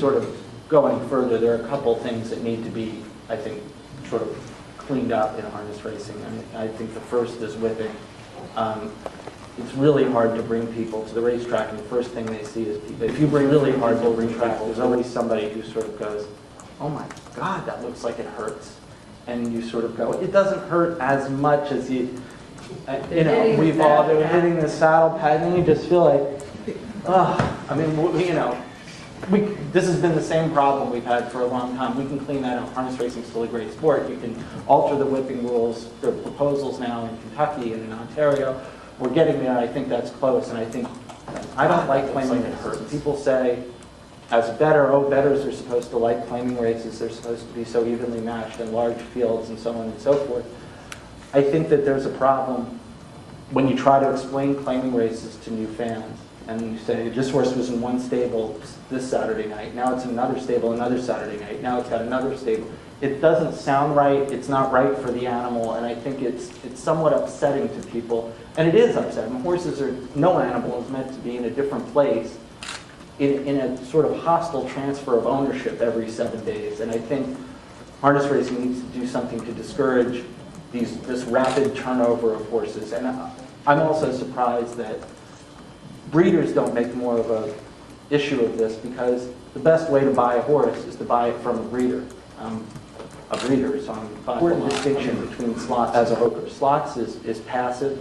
sort of going further, there are a couple things that need to be, I think, sort of cleaned up in harness racing. I mean, I think the first is whipping. It's really hard to bring people to the racetrack, and the first thing they see is people. If you bring really hard to bring track, there's always somebody who sort of goes, "Oh my God, that looks like it hurts," and you sort of go, "It doesn't hurt as much as you know." We've all been hitting the saddle pad, and you just feel like, oh. I mean, you know, this has been the same problem we've had for a long time. We can clean that up. Harness racing is still a great sport. You can alter the whipping rules. There are proposals now in Kentucky and in Ontario. We're getting there. I think that's close, and I don't like claiming it hurts. People say, as a bettor, bettors are supposed to like claiming races. They're supposed to be so evenly matched in large fields and so on and so forth. I think that there's a problem when you try to explain claiming races to new fans, and you say, this horse was in one stable this Saturday night, now it's in another stable another Saturday night, now it's got another stable. It doesn't sound right, it's not right for the animal, and I think it's somewhat upsetting to people. And it is upsetting. No animal is meant to be in a different place in a sort of hostile transfer of ownership every 7 days. And I think harness racing needs to do something to discourage this rapid turnover of horses. And I'm also surprised that breeders don't make more of an issue of this, because the best way to buy a horse is to buy it from a breeder. So I'm important distinction between slots as a poker. Slots is passive.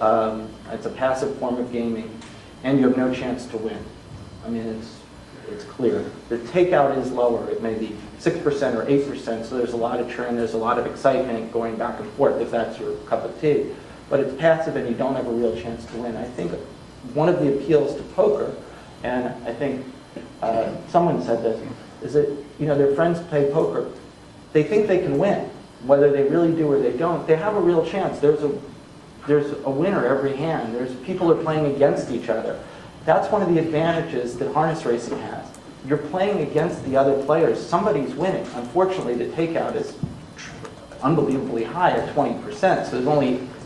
It's a passive form of gaming, and you have no chance to win. I mean, it's clear. The takeout is lower. It may be 6% or 8%, so there's a lot of churn, there's a lot of excitement going back and forth if that's your cup of tea. But it's passive, and you don't have a real chance to win. I think one of the appeals to poker, and I think someone said this, is that, you know, their friends play poker. They think they can win. Whether they really do or they don't, they have a real chance. There's a winner every hand. There's people are playing against each other. That's one of the advantages that harness racing has. You're playing against the other players. Somebody's winning. Unfortunately, the takeout is unbelievably high at 20%, so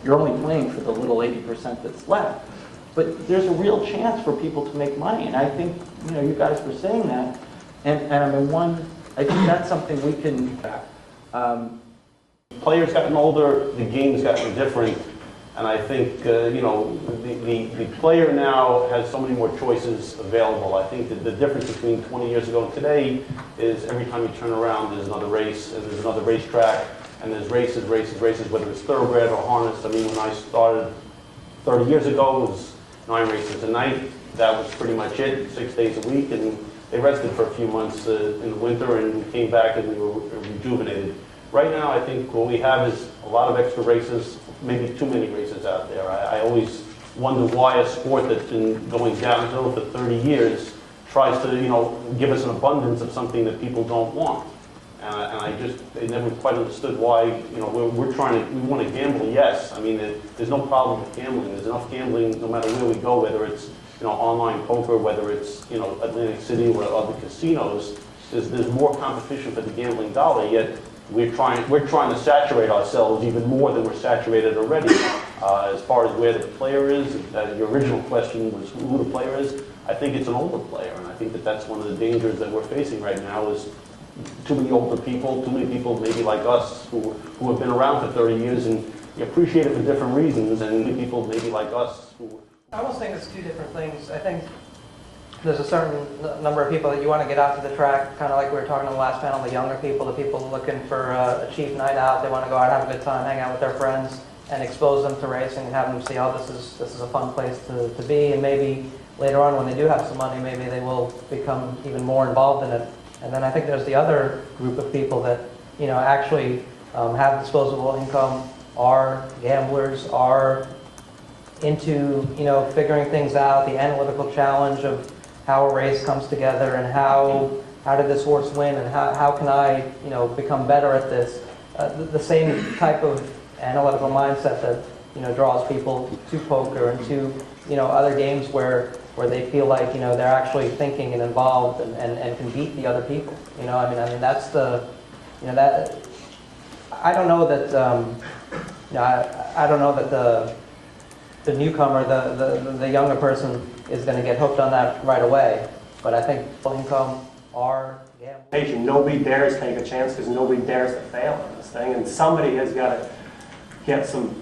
you're only playing for the little 80% that's left. But there's a real chance for people to make money, and I think, you know, you guys were saying that, and I mean, I think that's something we can. Players gotten older, the game's gotten different, and I think you know, the player now has so many more choices available. I think that the difference between 20 years ago and today is every time you turn around, there's another race, and there's another racetrack, and there's races, whether it's thoroughbred or harness. I mean, when I started 30 years ago, it was 9 races a night. That was pretty much it, 6 days a week, and they rested for a few months in the winter, and we came back and we were rejuvenated. Right now, I think what we have is a lot of extra races, maybe too many races out there. I always wonder why a sport that's been going downhill for 30 years tries to, you know, give us an abundance of something that people don't want. And I never quite understood why, you know, we want to gamble, yes. I mean, there's no problem with gambling. There's enough gambling no matter where we go, whether it's, you know, online poker, whether it's, you know, Atlantic City or other casinos. There's more competition for the gambling dollar, yet we're trying to saturate ourselves even more than we're saturated already. As far as where the player is, your original question was who the player is. I think it's an older player, and I think that's one of the dangers that we're facing right now is too many older people, too many people maybe like us who have been around for 30 years and appreciate it for different reasons, and people maybe like us who... I almost think it's two different things. I think there's a certain number of people that you want to get out to the track, kind of like we were talking on the last panel, the younger people, the people looking for a cheap night out. They want to go out, have a good time, hang out with their friends, and expose them to racing and have them see, oh, this is a fun place to be. And maybe later on when they do have some money, maybe they will become even more involved in it. And then I think there's the other group of people that, you know, actually have disposable income, are gamblers, are into, you know, figuring things out, the analytical challenge of how a race comes together and how did this horse win and how can I, you know, become better at this. The same type of analytical mindset that, you know, draws people to poker and to, you know, other games where they feel like, you know, they're actually thinking and involved and can beat the other people. You know, I mean that's the, you know, that, I don't know that, you know, I don't know that the newcomer, the younger person is going to get hooked on that right away. But I think income, are gambling. Nobody dares take a chance because nobody dares to fail on this thing, and somebody has got to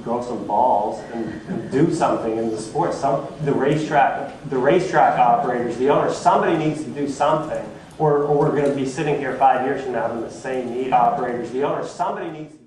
grow some balls and do something in the sport. The racetrack operators, the owners, somebody needs to do something, or we're going to be sitting here 5 years from now having the same need. Operators, the owners, somebody needs to